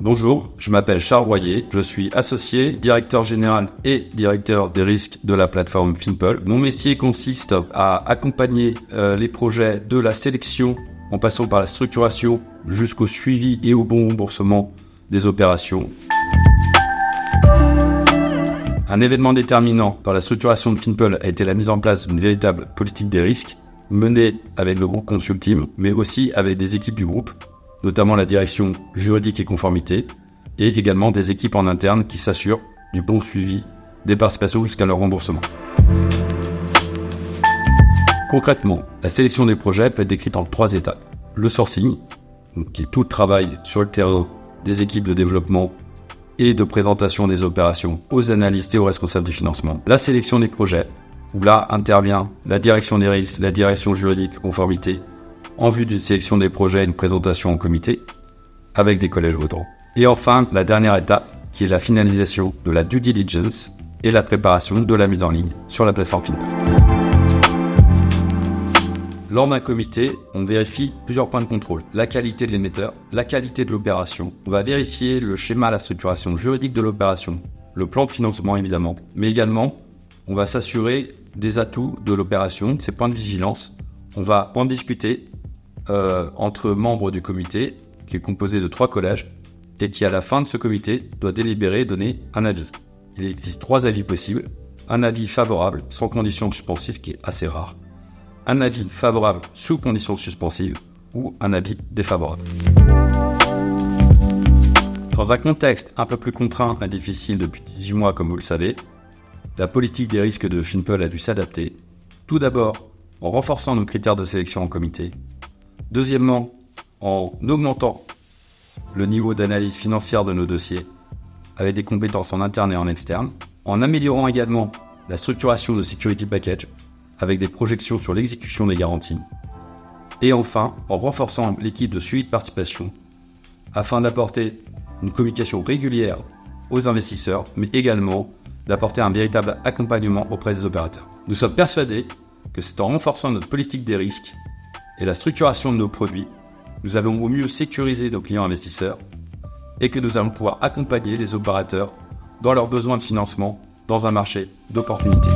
Bonjour, je m'appelle Charles Royer, je suis associé, directeur général et directeur des risques de la plateforme Finpol. Mon métier consiste à accompagner les projets de la sélection en passant par la structuration jusqu'au suivi et au bon remboursement des opérations. Un événement déterminant par la structuration de Finpol a été la mise en place d'une véritable politique des risques menée avec le groupe Consultim, mais aussi avec des équipes du groupe, notamment la direction juridique et conformité, et également des équipes en interne qui s'assurent du bon suivi des participations jusqu'à leur remboursement. Concrètement, la sélection des projets peut être décrite en 3 étapes. Le sourcing, qui est tout le travail sur le terrain des équipes de développement et de présentation des opérations aux analystes et aux responsables du financement. La sélection des projets, où là intervient la direction des risques, la direction juridique, conformité, en vue d'une sélection des projets et une présentation au comité, avec des collèges votants. Et enfin, la dernière étape, qui est la finalisation de la due diligence et la préparation de la mise en ligne sur la plateforme Finpol. Lors d'un comité, on vérifie plusieurs points de contrôle. La qualité de l'émetteur, la qualité de l'opération. On va vérifier le schéma, la structuration juridique de l'opération, le plan de financement évidemment, mais également, on va s'assurer des atouts de l'opération, ces points de vigilance. On va en discuter entre membres du comité, qui est composé de 3 collèges, et qui à la fin de ce comité doit délibérer et donner un avis. Il existe 3 avis possibles. Un avis favorable, sans condition suspensive, qui est assez rare. Un avis favorable sous condition suspensive, ou un avis défavorable. Dans un contexte un peu plus contraint et difficile depuis 18 mois, comme vous le savez, la politique des risques de Finpol a dû s'adapter. Tout d'abord, en renforçant nos critères de sélection en comité. Deuxièmement, en augmentant le niveau d'analyse financière de nos dossiers avec des compétences en interne et en externe. En améliorant également la structuration de security package avec des projections sur l'exécution des garanties. Et enfin, en renforçant l'équipe de suivi de participation afin d'apporter une communication régulière aux investisseurs, mais également d'apporter un véritable accompagnement auprès des opérateurs. Nous sommes persuadés que c'est en renforçant notre politique des risques et la structuration de nos produits, nous allons au mieux sécuriser nos clients investisseurs et que nous allons pouvoir accompagner les opérateurs dans leurs besoins de financement dans un marché d'opportunités.